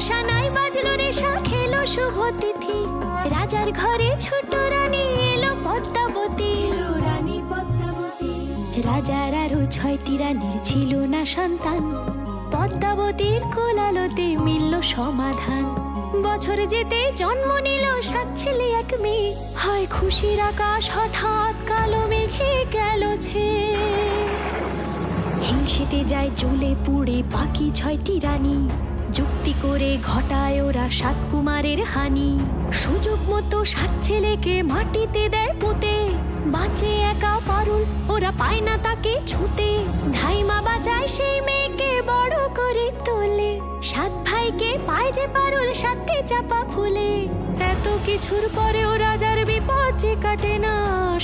সানাই বাজলো নেশা খেলো শুভ তিথি, রাজার ঘরে ছোট রানী এলো পদ্মাবতী, এলো রানী পদ্মাবতী। রাজার আরো 6টি রানীর ছিল না সন্তান, পদ্মাবতীর কোলালোতে মিলল সমাধান। বছর যেতে জন্ম নিল 7 ছেলে 1 মেয়ে, হয় খুশির আকাশ হঠাৎ কালো মেঘে গেল ছেয়ে। হিংসেতে যায় জ্বলে পুড়ে বাকি 6টি রানী, যুক্তি করে ঘটায় ওরা 7 কুমারের হানি। সুযোগ মতো 7 ছেলেকে মাটিতে দেয় পুঁতে, বাঁচে একা পারুল ওরা পায় না তাকে ছুতে। ধাইমা বাজায় সেই মেয়েকে বড় করে তোলে, 7 ভাইকে পায় যে পারুল 7টি চাপা ফুলে। এত কিছুর পরেও রাজার বিপদ যে কাটে না,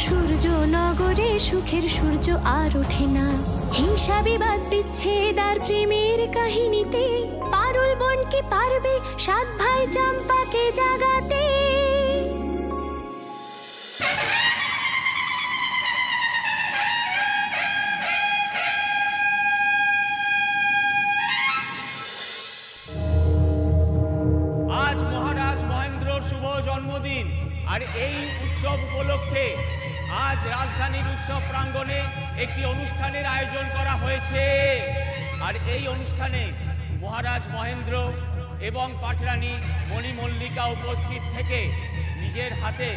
সূর্য নগরে সুখের সূর্য আর ওঠে না। হিংসা বিবাদ বিচ্ছেদ আর প্রেমের কাহিনীতে পারুল বোন কি পারবে 7 ভাই চম্পাকে জাগাতে। আজ মহারাজ মহেন্দ্রর শুভ জন্মদিন, আর এই উৎসব উপলক্ষে আজ রাজধানীর উৎসব প্রাঙ্গণে একটি অনুষ্ঠানের আয়োজন করা হয়েছে। আর এই অনুষ্ঠানে মহারাজ মহেন্দ্র এবং পাটরানী মণিমল্লিকা উপস্থিত থেকে নিজের হাতে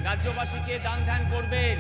রাজ্যবাসীকে দান ধ্যান করবেন।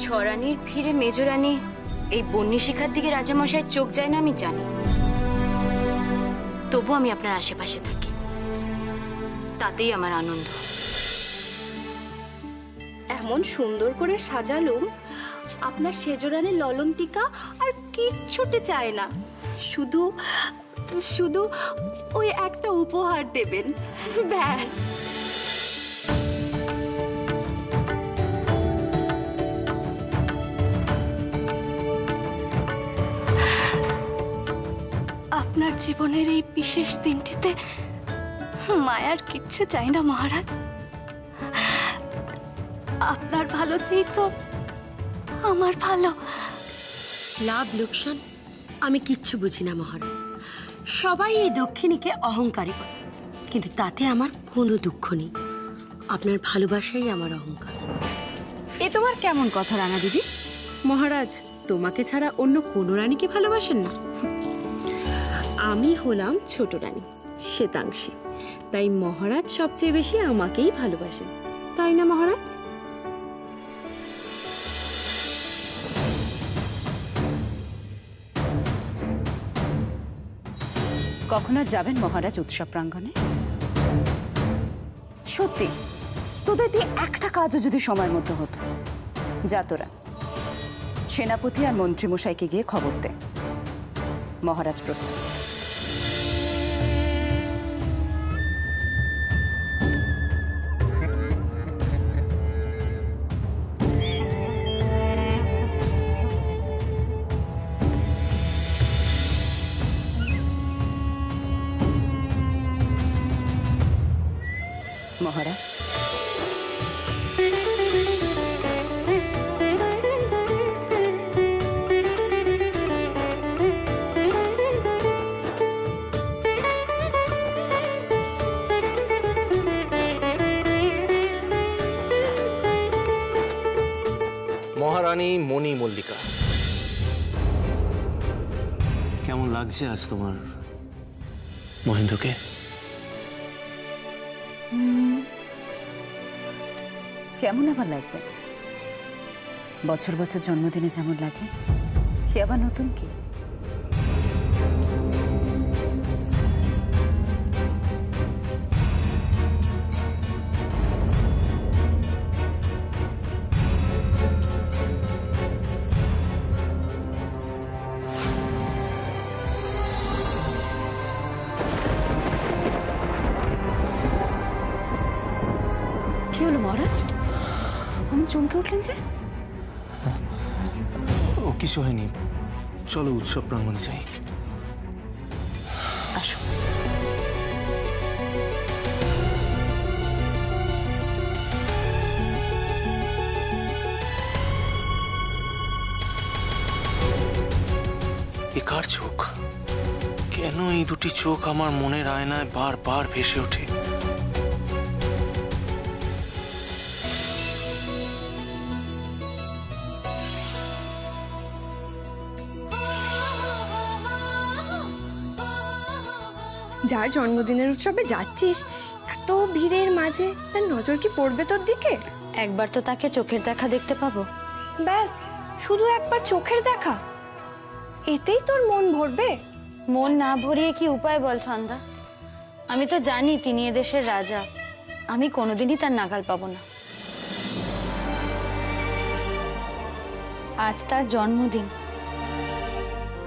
ছরানির ফিরে মেজরানি এই বন্যী শিখার দিকে রাজামশাই চোখ যায় না আমি জানি, তবু আমি আপনার আশেপাশে থাকি, তাতেই আমার আনন্দ। এমন সুন্দর করে সাজালুম, আপনার সেজরানির ললন টিকা আর কিচ্ছুটি চায় না, শুধু শুধু ওই একটা উপহার দেবেন, ব্যাস। আপনার জীবনের এই বিশেষ দিনটিতে মায়ার কিচ্ছু চাই না মহারাজ, আপনার ভালোতেই তো আমার ভালো। লাভ লোকসান আমি কিচ্ছু বুঝি না মহারাজ, সবাই এই দক্ষিণীকে অহংকারী করে, কিন্তু তাতে আমার কোনো দুঃখ নেই। আপনার ভালোবাসাই আমার অহংকার। এ তোমার কেমন কথা রাঙা দিদি? মহারাজ তোমাকে ছাড়া অন্য কোনো রানীকে ভালোবাসেন না। আমি হলাম ছোট রানী শ্বেতাংশী, তাই মহারাজ সবচেয়ে বেশি আমাকেই ভালোবাসেন, তাই না মহারাজ? কখন আর যাবেন মহারাজ উৎসব প্রাঙ্গণে? সত্যি তোদের দিয়ে একটা কাজও যদি সময় মতো হতো। যা তোরা সেনাপতি আর মন্ত্রীমশাইকে গিয়ে খবর দে, মহারাজ প্রস্তুত। মহারাজ মহারানী মণিমল্লিকা, কেমন লাগছে আজ তোমার মহেন্দ্রকে? কেমন আবার লাগবে? বছর বছর জন্মদিনে যেমন লাগে, সে আবার নতুন কি? মহারাজ আমি চমকে উঠলেন যে? ও কিছু হয়নি, চলো উৎসব প্রাঙ্গণে যাই। আসো। এ কার চোখ? কেন এই দুটি চোখ আমার মনের আয়নায় বারবার ভেসে ওঠে? যার জন্মদিনের উৎসবে যাচ্ছিস, এত ভিড়ের মাঝে তার নজর কি পড়বে তোর দিকে? একবার তো তাকে চোখের দেখা দেখতে পাবো। ব্যাস, শুধু একবার চোখের দেখা, এতেই তোর মন ভরবে? মন না ভরিয়ে কি উপায় বল ছন্দা? আমি তো জানি তিনি এদেশের রাজা, আমি কোনোদিনই তার নাগাল পাবো না। আজ তার জন্মদিন,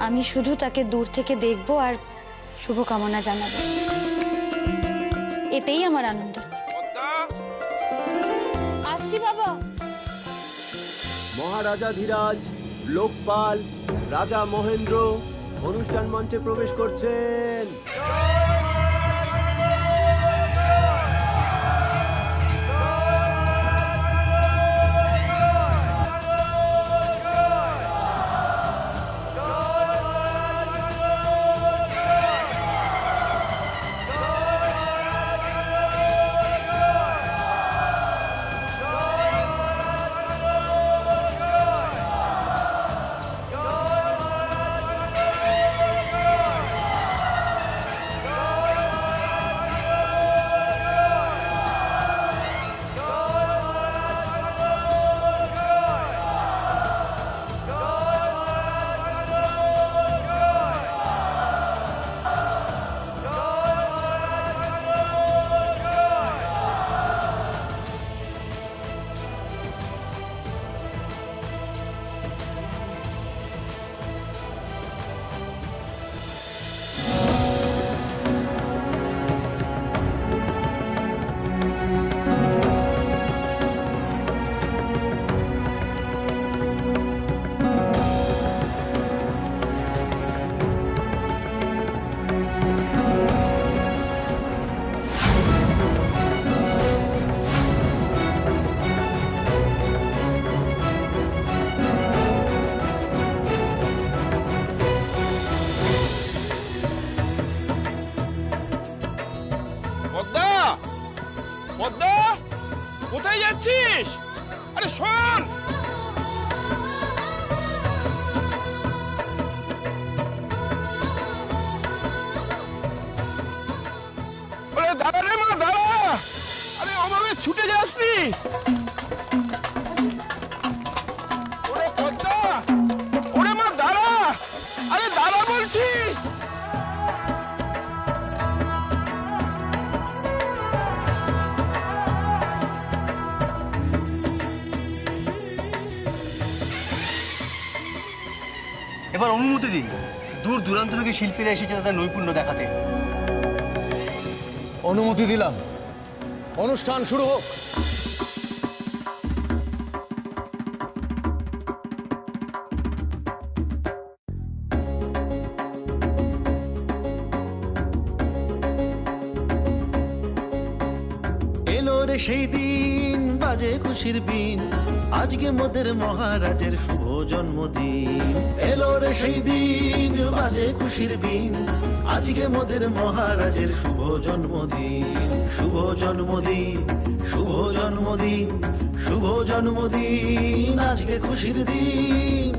আমি শুধু তাকে দূর থেকে দেখবো আর শুভকামনা জানাবো, এতেই আমার আনন্দ। আসছি বাবা। মহারাজা ধীরাজ, লোকপাল, রাজা মহেন্দ্র অনুষ্ঠান মঞ্চে প্রবেশ করছেন। পদ্মা, কোথায় যাচ্ছিস? আরে শোন, দাঁড়া রে মা, দাঁড়া। আরে ওভাবে ছুটে যাসনি। ওরে পদ্মা, ওরে মা দাঁড়া, আরে দাঁড়া বলছি। এবার অনুমতি দিন, দূর দূরান্ত থেকে শিল্পীরা এসেছে তাদের নৈপুণ্য দেখাতে। অনুমতি দিলাম, অনুষ্ঠান শুরু হোক। এলো রে সেই দিন, বাজে খুশির বিন, আজকে মোদের মহারাজের শুভ জন্মদিন। এলো রে সেই দিন, বাজে খুশির বিন, আজকে মোদের মহারাজের শুভ জন্মদিন। শুভ জন্মদিন, শুভ জন্মদিন, শুভ জন্মদিন, আজকে খুশির দিন।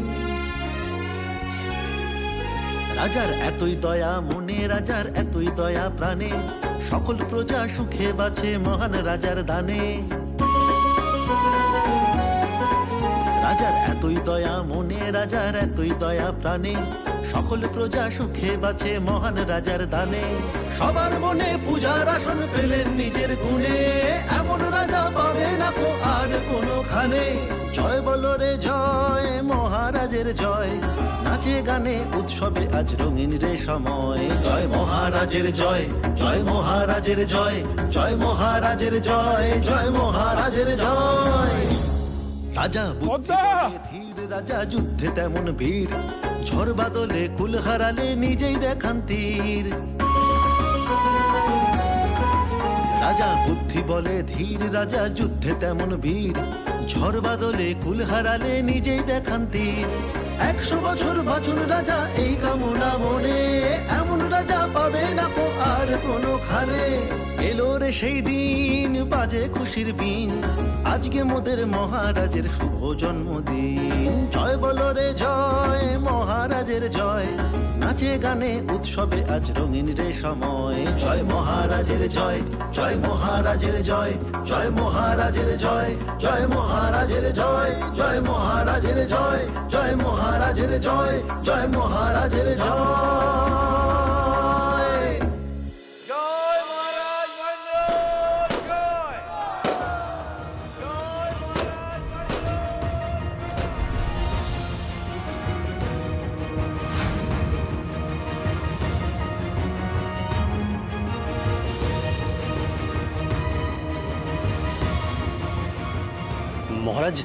রাজার এতই দয়া মনে, রাজার এতই দয়া প্রাণে, সকল প্রজা সুখে বাঁচে মহান রাজার দানে। রাজার এতই দয়া মনে, রাজার এতই দয়া প্রাণে, সকল প্রজা সুখে বাঁচে মহান রাজার দানে। সবার মনে পূজার আসন পেলেন নিজের গুণে, এমন রাজা পাবে না কো আর কোনোখানে। জয় বলো রে জয় মহারাজ। মহারাজের জয়, নাচে গানে উৎসবে আজ রঙিন রে সময়। জয় মহারাজের জয়, জয় মহারাজের জয়, জয় মহারাজের জয়, জয় মহারাজের জয়। রাজা বুদ্ধি বলে ধীর, রাজা যুদ্ধে তেমন বীর, ঝড় বাদলে কুল হারালে নিজেই দেখান তীর। রাজা বুদ্ধি বলে ধীর, রাজা যুদ্ধে তেমন বীর, ঝড় বাদলে কুল হারালে নিজেই দেখান তীর। 100 বছর বাঁচুন রাজা এই কামনা মনে, এমন রাজা পাবে না কো আর কোনো খানে। এলো রে সেই দিন, বাজে খুশির বিন, আজকে মোদের মহারাজের শুভ জন্মদিন। জয় বলো রে জয় মহারাজের জয়, নাচে গানে উৎসবে আজ রঙিন রে সময়। জয় মহারাজের জয়, জয় মহারাজের জয়, জয় মহারাজের জয়, জয় মহারাজের জয়, জয় মহারাজের জয়, জয় মহারাজের জয়, জয় মহারাজের জয়। জয় মহারাজ মহেন্দ্র জয়, জয় মহারাজ মহারাজ,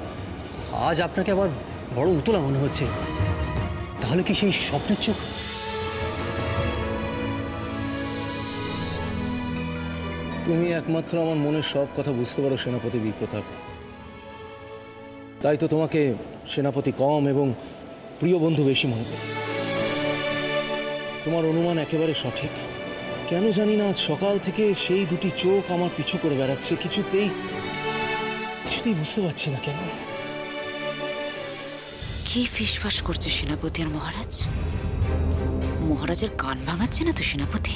আজ আপনাকে আবার বড় উতলা মনে হচ্ছে। তাহলে কি সেই স্বপ্নের চোখ? তুমি একমাত্র আমার মনের সব কথা বুঝতে পারো সেনাপতি বীরপ্রতাপ। তাই তো তোমাকে সেনাপতি কম এবং প্রিয় বন্ধু বেশি মনে করে। তোমার অনুমান একেবারে সঠিক। কেন জানি না আজ সকাল থেকে সেই দুটি চোখ আমার পিছু করে বেড়াচ্ছে, কিছুতেই বুঝতে পারছি না কেন। কি ফিসফাস করছে সেনাপতি আর মহারাজ? মহারাজের কান ভাঙাচ্ছে না তো সেনাপতি?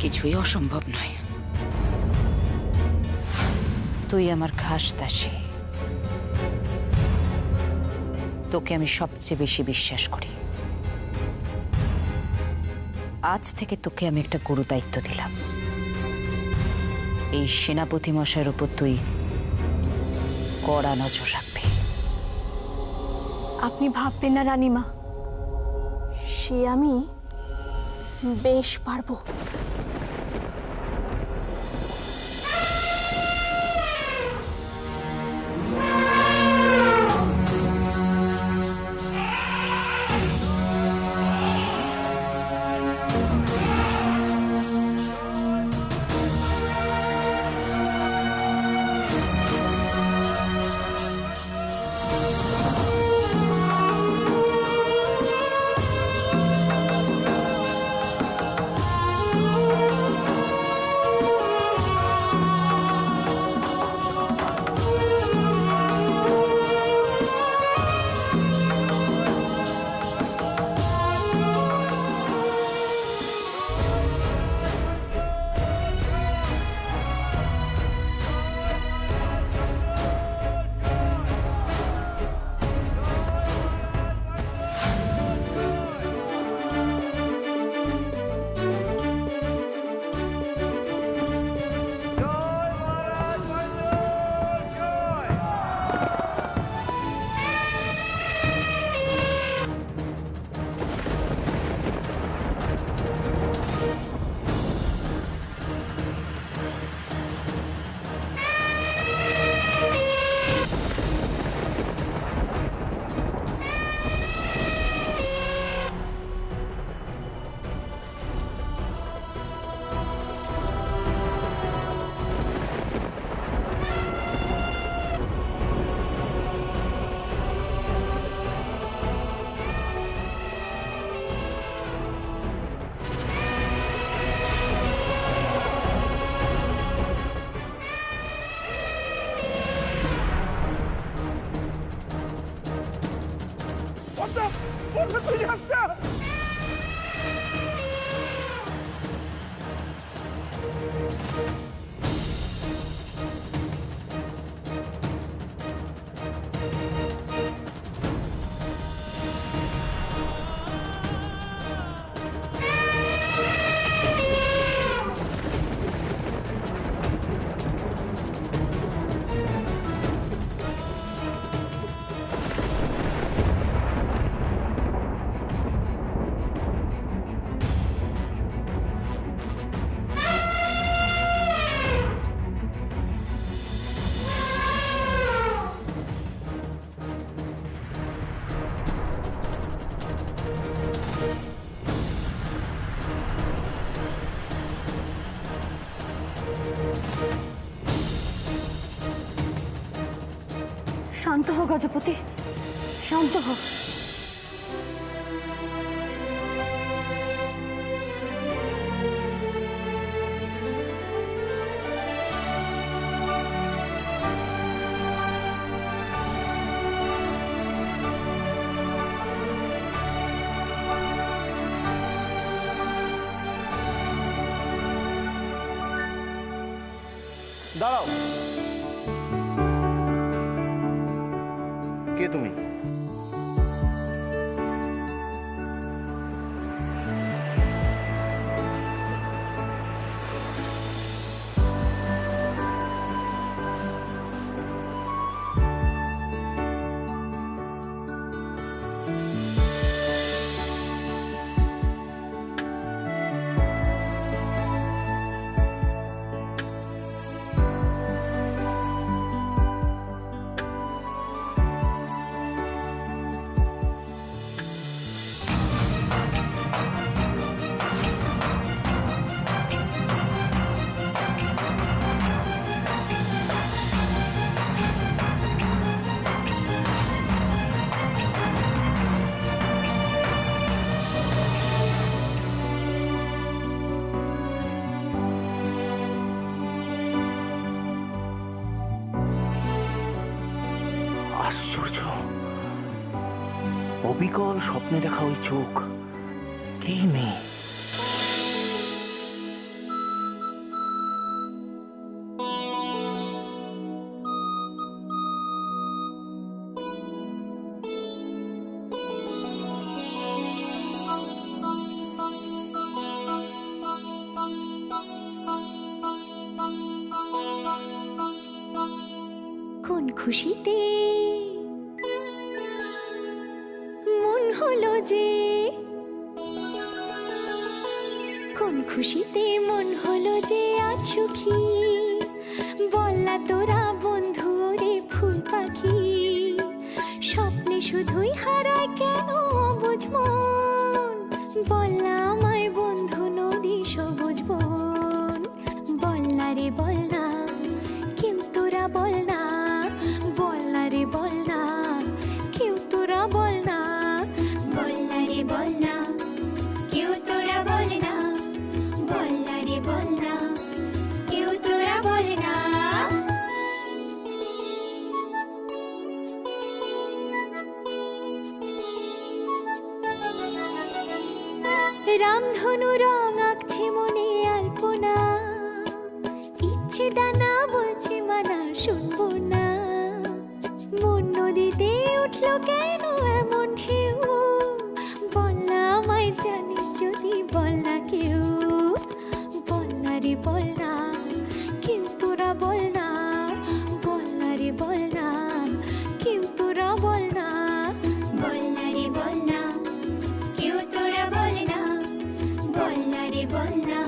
কিছুই অসম্ভব নয়। তুই আমার খাস দাসী, তোকে আমি সবচেয়ে বেশি বিশ্বাস করি। আজ থেকে তোকে আমি একটা গুরু দায়িত্ব দিলাম। এই সেনাপতি মশাইয়ের উপর তুই কড়া নজর রাখবে। আপনি ভাববেন না রানীমা, সে আমি বেশ পারবো। বন্ধ তুই যাস না। শান্ত হো গজপতি, শান্ত হো। দাঁড়াও, কে তুমি? আশ্চর্য, অবিকল স্বপ্নে দেখা ওই চোখ, কি মেয়ে? কোন খুশিতে মন হলো যে, কোন খুশিতে মন হলো যে আজ সুখী, বললা তোরা বন্ধু রে ফুল পাখি, স্বপ্নে শুধুই হারায় কেন অবুঝ মন, বললা আমায় বন্ধু নদী সবুজ বন, বললা রে বললা কেউ তোরা বলনা, বলনা রে বলনা কেউ তোরা বলনা, বলনা রে বলনা কেউ তোরা বলনা, বলনা রে বলনা কেউ তোরা বলনা। রামধনু রং আঁকছে মনে আলপনা, ইচ্ছে ডানা বলছে মানা শুনবো না, মন নদীতে উঠলো কেন এমন ঢেউ, বলনা আমায় জানিস যদি বলনা কেউ, বলনা রে বলনা কেউ তোরা বলনা, বলনা রে বলনা কেউ তোরা বলনা, বলনা রে বলনা কেউ তোরা বলনা, বলনা রে বলনা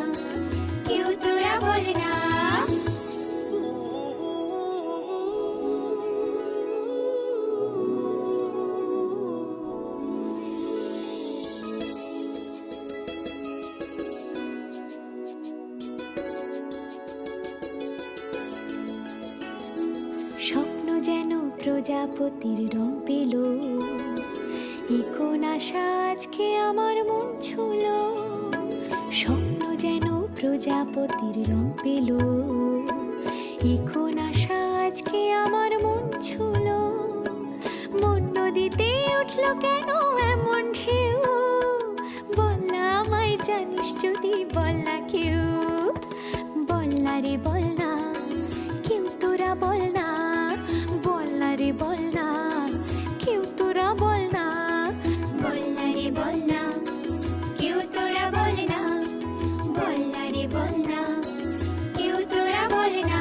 কেউ তোরা বলনা। স্বপ্ন যেন প্রজাপতির রং পেল, কোন আশা আজকে আমার মন ছুল, স্বপ্ন যেন প্রজাপতির রং পেল, কোন আশা আজকে আমার মন ছুল, মন নদীতে উঠলো কেন এমন ঢেউ, বলনা আমায় জানিস যদি বলনা কেউ, বলনা রে বলনা কেউ তোরা বলনা, বলনা রে বলনা কেউ তোরা বলনা, বলনা রে বলনা কেউ তোরা বলনা, বলনা রে বলনা কেউ তোরা বলনা।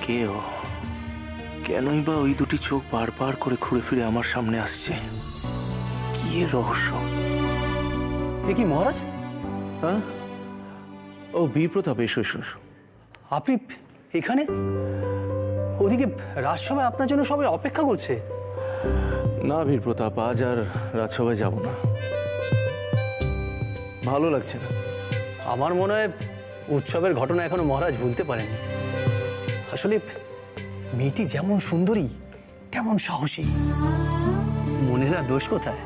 কে ও? কেনই বা ওই দুটি চোখ বারবার করে ঘুরে ফিরে আমার সামনে আসছে? কি এর রহস্য? এ কি মহারাজ? হ্যাঁ, ও বীর প্রতাপ, এসো এসো এসো। আপনি এখানে? ওদিকে রাজসভায় আপনার জন্য সবাই অপেক্ষা করছে। না বীর প্রতাপ, আজ আর রাজসভায় যাব না, ভালো লাগছে না। আমার মনে হয় উৎসবের ঘটনা এখনো মহারাজ ভুলতে পারেননি। আসলে মেয়েটি যেমন সুন্দরী তেমন সাহসী, মনের আর দোষ কোথায়?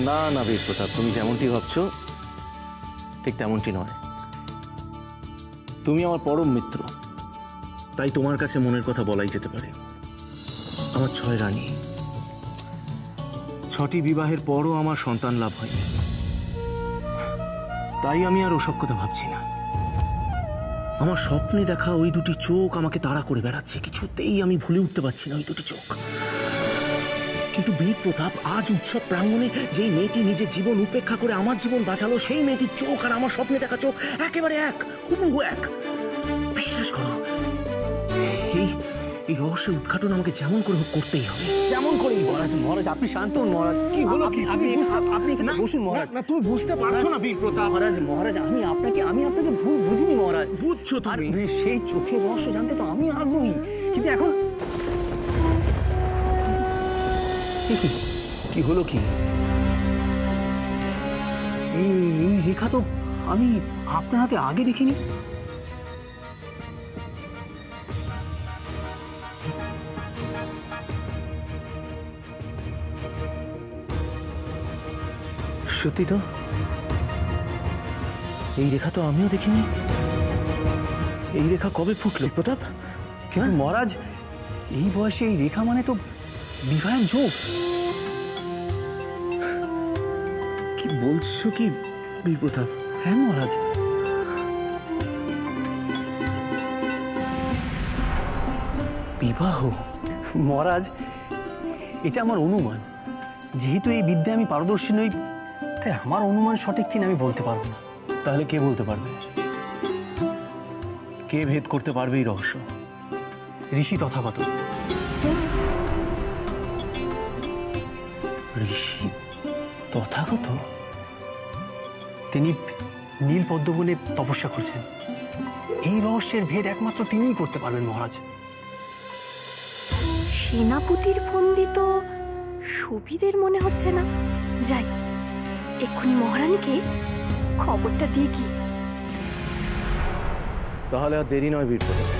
না না বীর প্রতাপ, তুমি যেমনটি ভাবছো ঠিক তেমনটি নয়। তুমি আমার পরম মিত্র, তাই তোমার কাছে মনের কথা বলাই যেতে পারে। আমার 6 রানী, 6টি বিবাহের পরও আমার সন্তান লাভ হয়নি, তাই আমি আর ওসব কথা ভাবছি না। আমার স্বপ্নে দেখা ওই দুটি চোখ আমাকে তাড়া করে বেড়াচ্ছে, কিছুতেই আমি ভুলে উঠতে পারছি না ওই দুটি চোখ। কিন্তু বীর প্রতাপ, আজ উৎসব প্রাঙ্গণে যেই মেয়েটি নিজের জীবন উপেক্ষা করে আমার জীবন বাঁচালো, সেই মেয়েটির চোখ আর আমার স্বপ্নে দেখা চোখ একেবারে এক, হুবহু এক। বিশ্বাস করো, এই রহস্যের উদ্ঘাটন আমাকে যেমন করে হোক করতেই হবে, যেমন করেই। মহারাজ মহারাজ আপনি শান্ত হন মহারাজ। কি হলো? আপনি এখানে বসুন মহারাজ। না, তুমি বুঝতে পারছো না বীর প্রতাপ। মহারাজ মহারাজ আমি আপনাকে ভুল বুঝিনি মহারাজ। বুঝছো তুমি? সেই চোখের রহস্য জানতে তো আমি আগ্রহী, কিন্তু এখন কি হলো? কি এই রেখা তো আমি আপনার হাতে আগে দেখিনি। সত্যি তো, এই রেখা তো আমিও দেখিনি। এই রেখা কবে ফুটলো প্রতাপ? কিন্তু মহারাজ, এই বয়সে এই রেখা মানে তো বিবাহের যোগ। কি বলছো কি বীর প্রতাপ? হ্যাঁ মহারাজ। বিবাহ? মহারাজ, এটা আমার অনুমান। যেহেতু এই বিদ্যে আমি পারদর্শী নই, তাই আমার অনুমান সঠিক কিনা আমি বলতে পারবো না। তাহলে কে বলতে পারবে? কে ভেদ করতে পারবে এই রহস্য? ঋষি তথাগত। ঋষি তথাগত? তিনি নীল পদ্মবনে তপস্যা করছেন। এই রহস্যের ভেদ একমাত্র তিনিই করতে পারবেন মহারাজ। সেনাপতির ফন্দি তো সুবিধের মনে হচ্ছে না। যাই, এক্ষুনি মহারানীকে খবরটা দিয়ে কি। তাহলে আর দেরি নয় বীর প্রতাপ,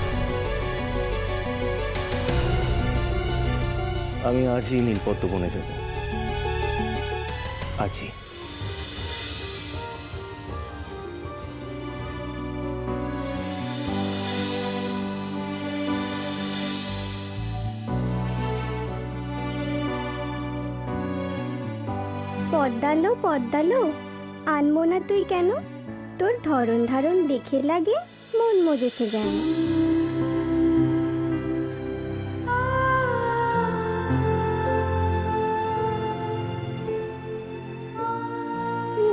আমি আজই নীলপদ্ম বনে যাব, আজই। পদ্মালো পদ্মালো, আনবো না তুই কেন? তোর ধরন ধারণ দেখে লাগে মন মজেছে যেন।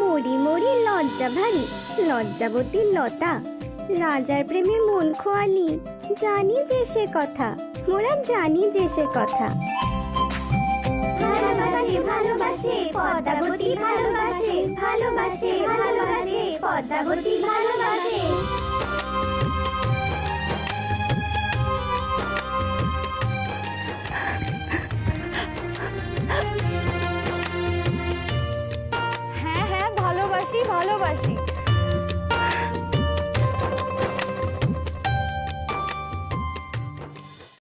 মরি মরি লজ্জা ভারী, লজ্জাবতী লতা, রাজার প্রেমে মন খোয়ালি, জানি যে সে কথা, মোরা জানি যে সে কথা। ভালোবাসে ভালোবাসে পদ্মাবতী, ভালোবাসে ভালোবাসে ভালোবাসে পদ্মাবতী, ভালোবাসে। হ্যাঁ হ্যাঁ, ভালোবাসি ভালোবাসি।